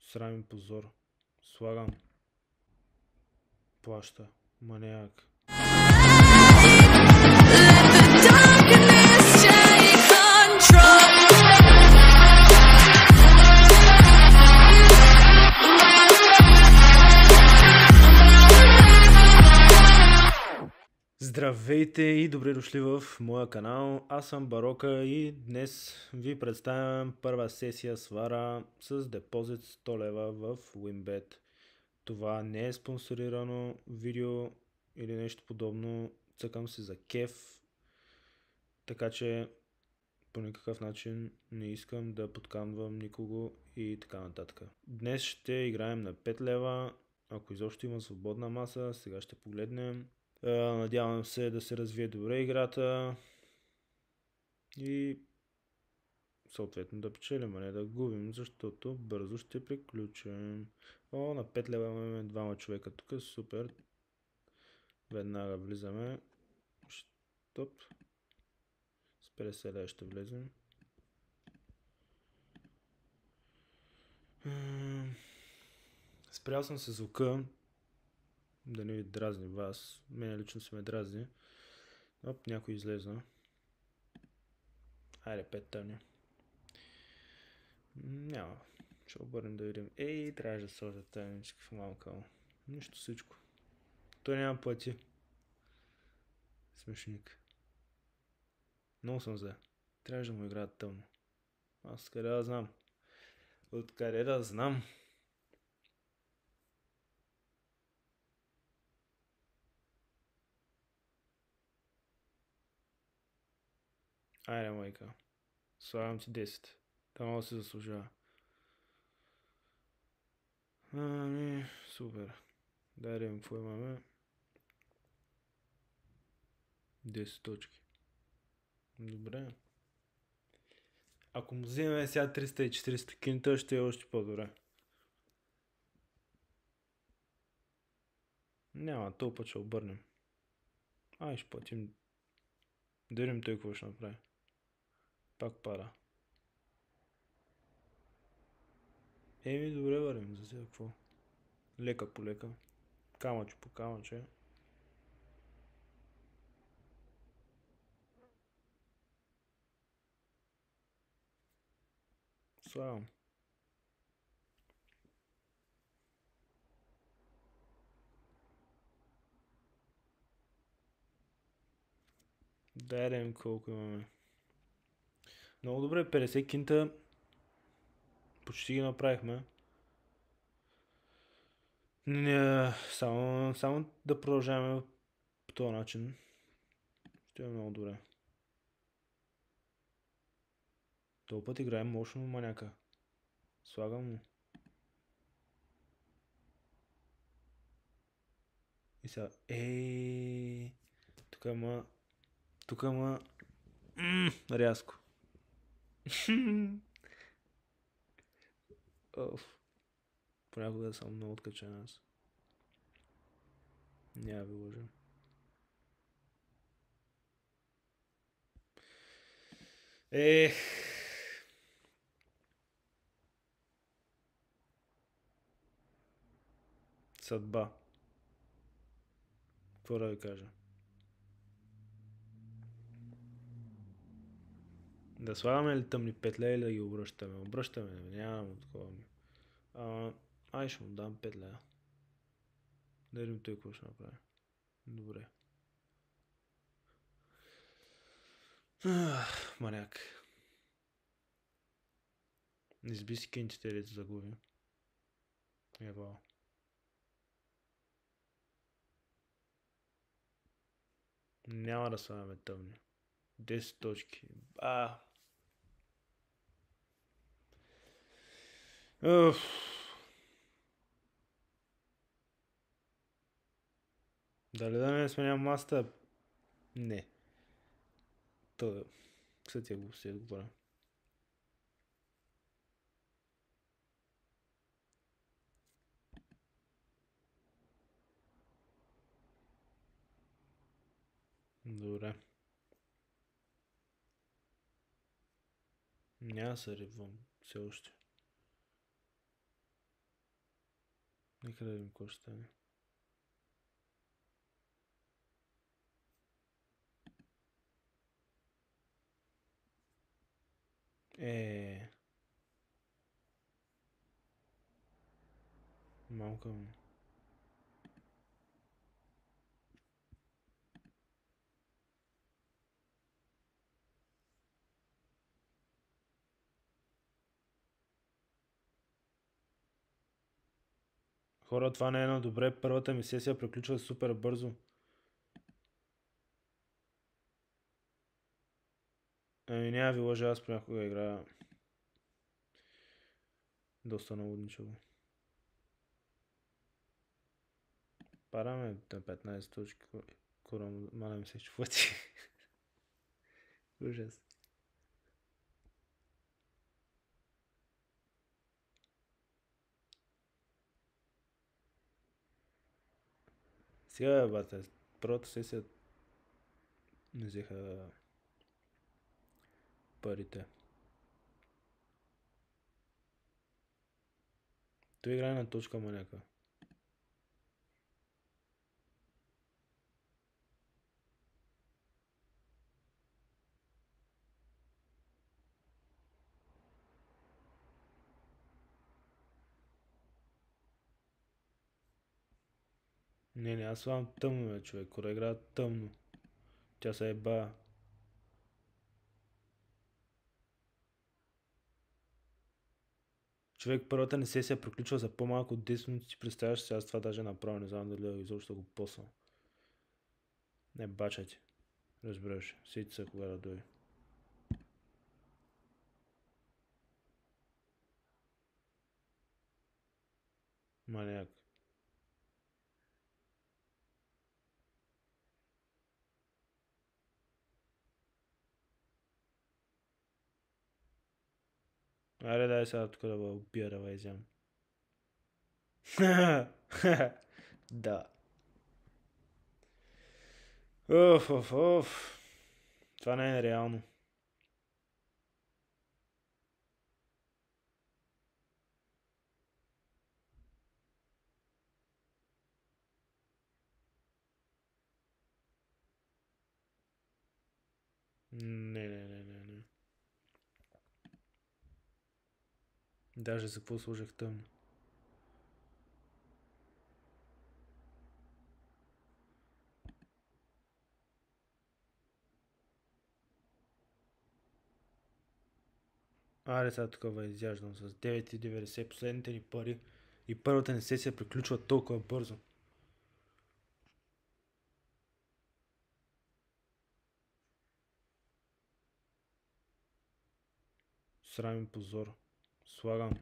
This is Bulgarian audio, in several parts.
Срам и позор. Слагам. Плаща. Маняк. Здравейте и добре дошли в моя канал. Аз съм Барока и днес ви представям първа сесия свара с депозит 100 лева в WinBet. Това не е спонсорирано видео или нещо подобно. Цъкам се за кеф, така че по никакъв начин не искам да подканвам никого и така нататък. Днес ще играем на 5 лева. Ако изобщо има свободна маса, сега ще погледнем. Надявам се да се развие добре играта и съответно да печелим, а не да губим, защото бързо ще приключим. На 5 лева имаме двама човека тук, супер. Веднага влизаме. Стоп. С 50 лева ще влезем. Спрял съм се звука, да не ви дразни вас. Мене лично се ме дразни. Оп, някой излезна. Айде, 5 тъмни. Няма. Ще обърнем да видим. Ей, трябваше да сложа тъмнички в малко. Нищо всичко. Той няма плати. Смешник. Много съм зле. Трябваше да му играят тъмно. Аз къде да знам? Откъде да знам? Айде, майка. Слагам ти 10. Това много се заслужава. Ами, супер. Дай да видим какво имаме. 10 точки. Добре. Ако му вземем сега 300 и 400 кинта, ще е още по-добре. Няма, толкова ще обърнем. Ай, ще платим. Да видим той какво ще направи. Пак пара. Еми, добре вървим за сега какво. Лека по лека. Камъче по камъче. Слагам. Дай да видим колко имаме. Много добре, 50 кинта. Почти ги направихме. Не, само да продължаваме по този начин. Ще е много добре. Този път играем мощно маняка. Слагам му. И сега. Тук има рязко. Понякога съм много откачен аз. Няма ви лъжа. Съдба. Какво да ви кажа? Да слагаме ли тъмни петля или да ги обръщаме? Обръщаме, нямам такова. Ай, ще му дам 5 лева. Да видим той какво ще направи. Добре. Маняк. Не сби си кинтите, дето загуби. Ева. Няма да слагаме тъмни. 10 точки. Дали да не сменям масата? Не. То кстати го си отговоря. Добре. Няма се рибвам все още. Нека да видим какво ще стане. Малка ми. Хора, това не е едно добре. Първата ми сесия приключва супер бързо. Ами няма ви лъжа, аз понякога играя доста наводничево. Параме на 15 точки. Корам, малям се чувствати. Ужас. Сега, бате, първата сесия не взеха парите. Той играе на точка маняка. Не, аз слагам тъмно, бе, човек. Кора играе тъмно. Тя се еба. Човек, първата ни сесия приключва за по-малко от 10 минути. Ти представяш сега, аз това даже направя. Не знам дали изобщо го посвам. Не бача ти. Разбираш. Сети се кога да дойде. Маняк. Айде дай сега тук да бъда убия да изям. Да. Оф. Това не е реално. Не. Даже за какво сложих тъмно. Аре сега тук изяждам с 9,90 последните ни пари и първата ни сесия приключва толкова бързо. Срам и позор. Слагам.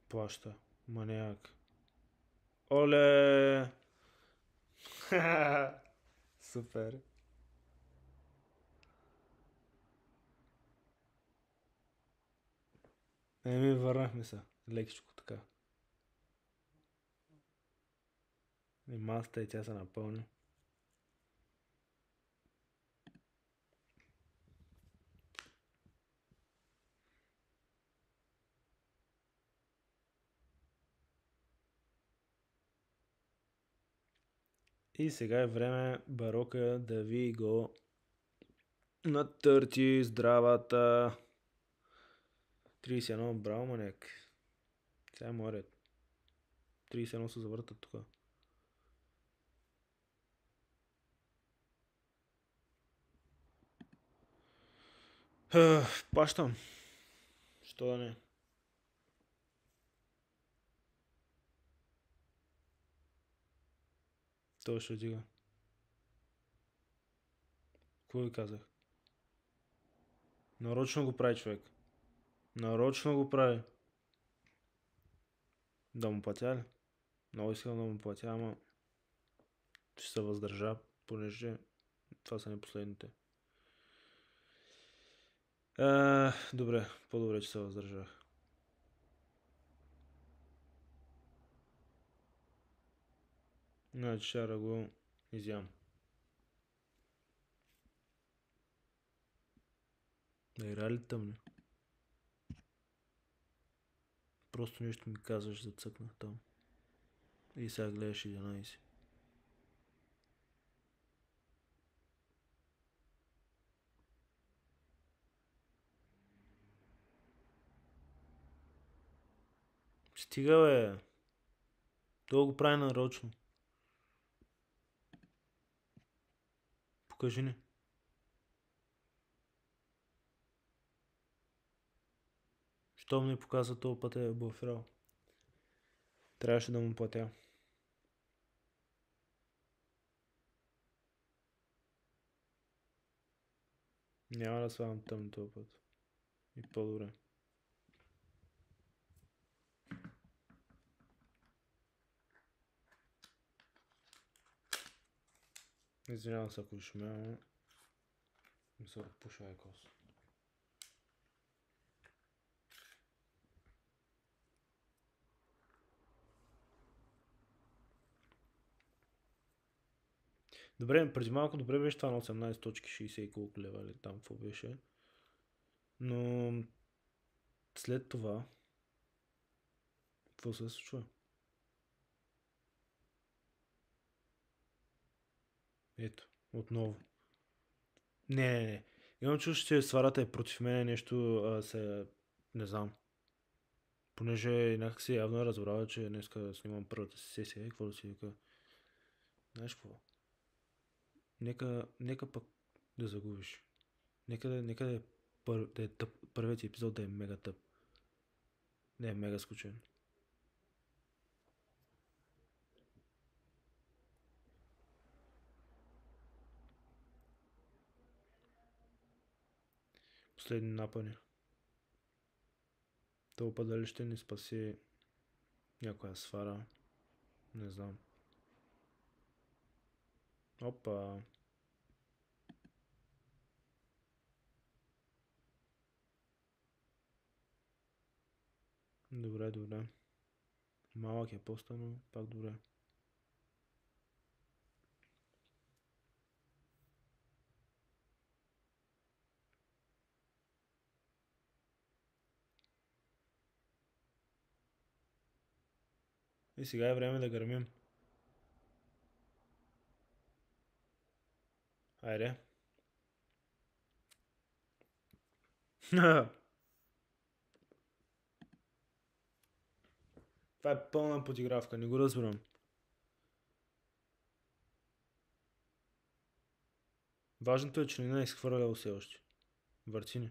Плаща. Маняк. Оле! Супер. Еми, върнахме се. Лекичко така. И масата и тя се напълни. И сега е време Барока да ви го натърти здравата. 31, браво, маняк. Сега е морят. 31 се завъртат тук. Плащам. Що да не? Той ще дига. Какво ви казах? Нарочно го прави, човек. Нарочно го прави. Да му платя ли? Много искам да му платя, ама ще се въздържа, понеже това са не последните. Добре, по-добре, че се въздържах. Значи ще да го изям. Да игра ли тъмни? просто нещо ми казваш, зацъкнах там. И сега гледаш 11. Стига, бе. Това го прави нарочно. Покажи ни. Щом ми показва този път е буферал. Трябваше да му платя. Няма да слагам тъмно този път. И по-добре. Извинявам се, ако шумя, но ми се отпуша айкос. Добре, преди малко добре беше това на 18 точки, 60 и колко лева или там какво беше. Но след това какво се случва? Ето, отново. Не. Имам чувство, че сварата е против мен нещо не знам. Понеже някакси явно е разбрала, че днеска снимам първата си сесия и какво да си вика. Знаеш какво? Нека пък да загубиш. Нека да е тъп, първият епизод да е мега тъп. Да е мега скучен. Последни напъни. Тълпа дали ще ни спаси някоя свара. Не знам. Опа. Добре. Малък е поста, но пак добре. И сега е време да гърмим. Айде. Това е пълна подигравка, не го разбирам. Важното е, че не е изхвърлял все още. Върти ни.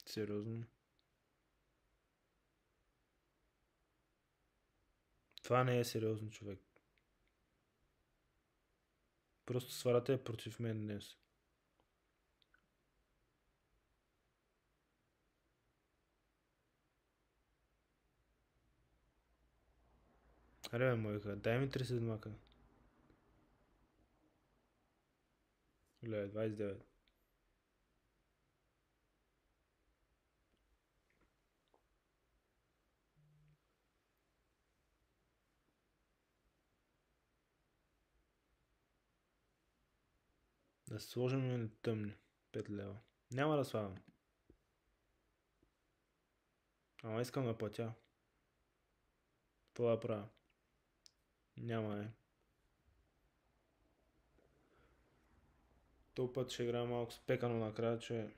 Сериозно. Това не е сериозно, човек. Просто сварата е против мен днес. Аре, бе, мойка, дай ми 3 седмака. Гледай, 29. Да сложим на тъмни. 5 лева. Няма да слагам. Ама искам да платя. Това да правя. Няма е. Този път ще играя малко спекано накрая, че...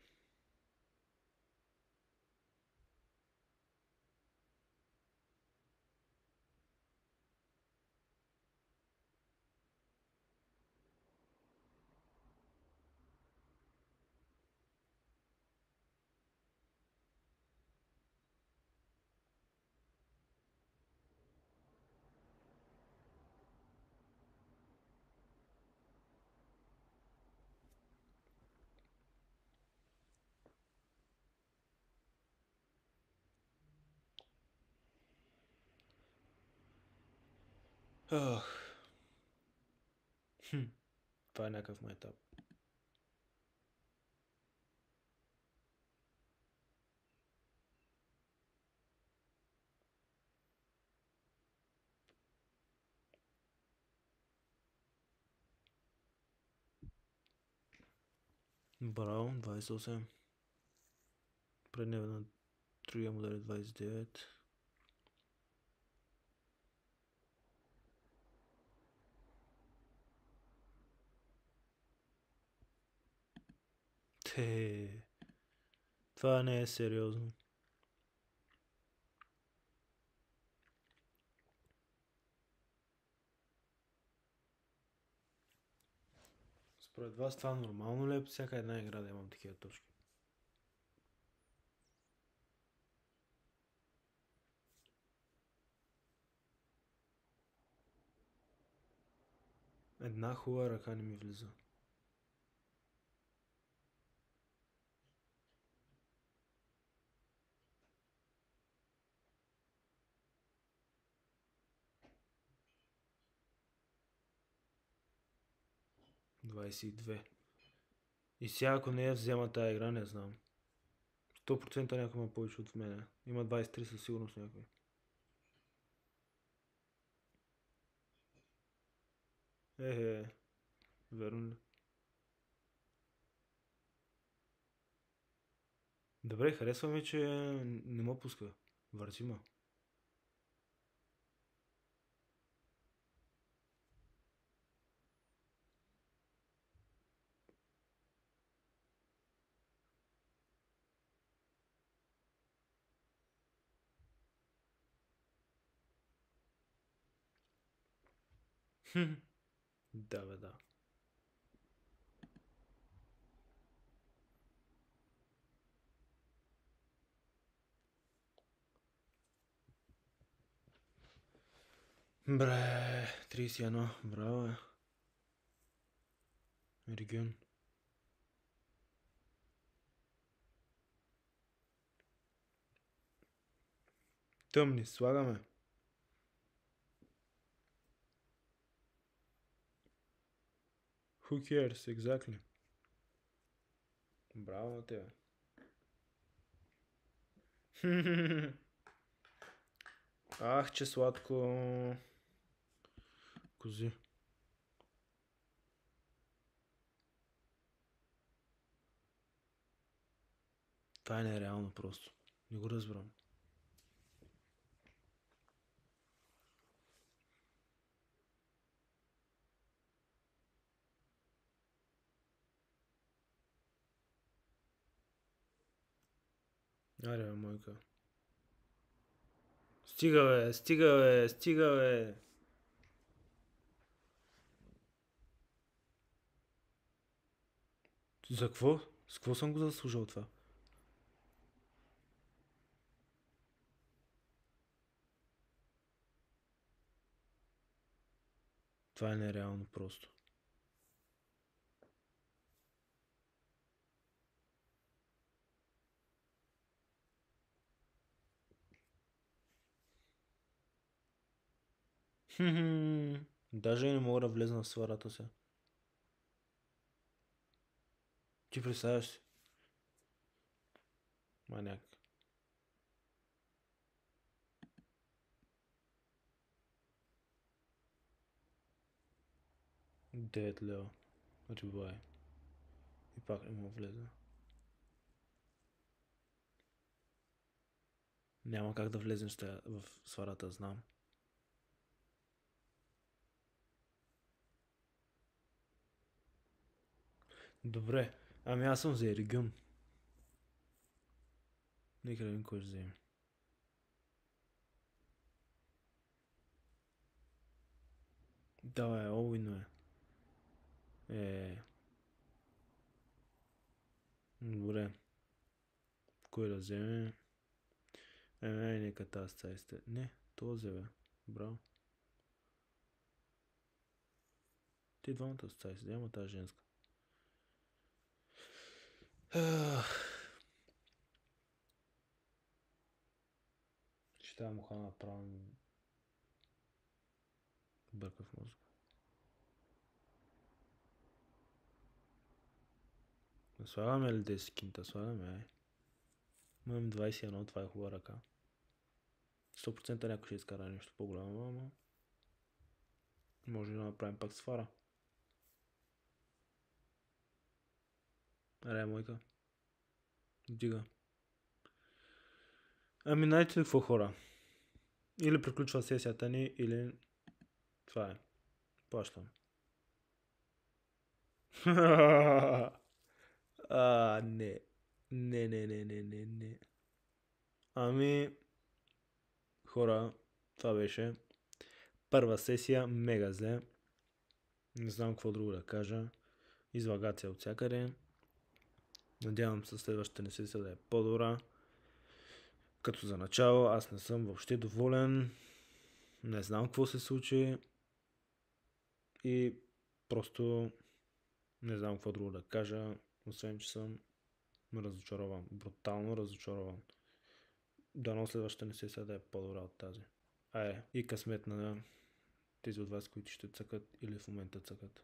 Ах. Това е някакъв майтап. Браво, 28. Предния на другия модел е 29. Това не е сериозно. Според вас това нормално ли е всяка една игра да имам такива точки? Една хубава ръка не ми влиза. Двадесет и две. И сега ако не я взема тази игра, не знам. 100% някой има повече от мене. Има 23 със сигурност някой. Верно ли? Добре, харесва ми, че не ме пуска. Върти ма. Да, бе, да. Бре, 31. Браво, е. Регион. Тъмни, слагаме. Who cares, exactly. Браво на тебе. Ах, че сладко. Кози. Това е нереално просто. Не го разбирам. Аре, бе, майка. Стига, бе, стига, бе, стига, бе. За какво? С какво съм го заслужил това? Това е нереално просто. Даже не мога да влезна в сварата се. Ти представяш си? Маняк. 9 лева. Рибай. И пак не мога влезна. Няма как да влезем в сварата, знам. Добре, ами аз съм за Еригюн. Нека да видим кой ще вземе. Давай, Олвин е. Добре. Кой да вземе? Нека тази цай сте. Не, този бе. Браво. Ти двамата с цай сте, ама тази женска. Ще трябва муха направо бърка в мозъка. Слагаме ли 10 кинта? Слагаме, Имам 21, това е хубава ръка. 100% някой ще изкара нещо по-голямо, ама може да направим пак свара. Аре, мойка. Дига. Ами, знаете ли какво, хора? Или приключва сесията ни, или това е. Плащам. Не. Не. Ами, хора, това беше първа сесия, мега зле. Не знам какво друго да кажа. Излагация от всякъде. Надявам се следващата ни сесия да е по-добра. Като за начало, аз не съм въобще доволен. Не знам какво се случи. И просто не знам какво друго да кажа. Освен, че съм разочарован. Брутално разочарован. Дано следващата ни сесия да е по-добра от тази. И късмет на тези от вас, които ще цъкат или в момента цъкат.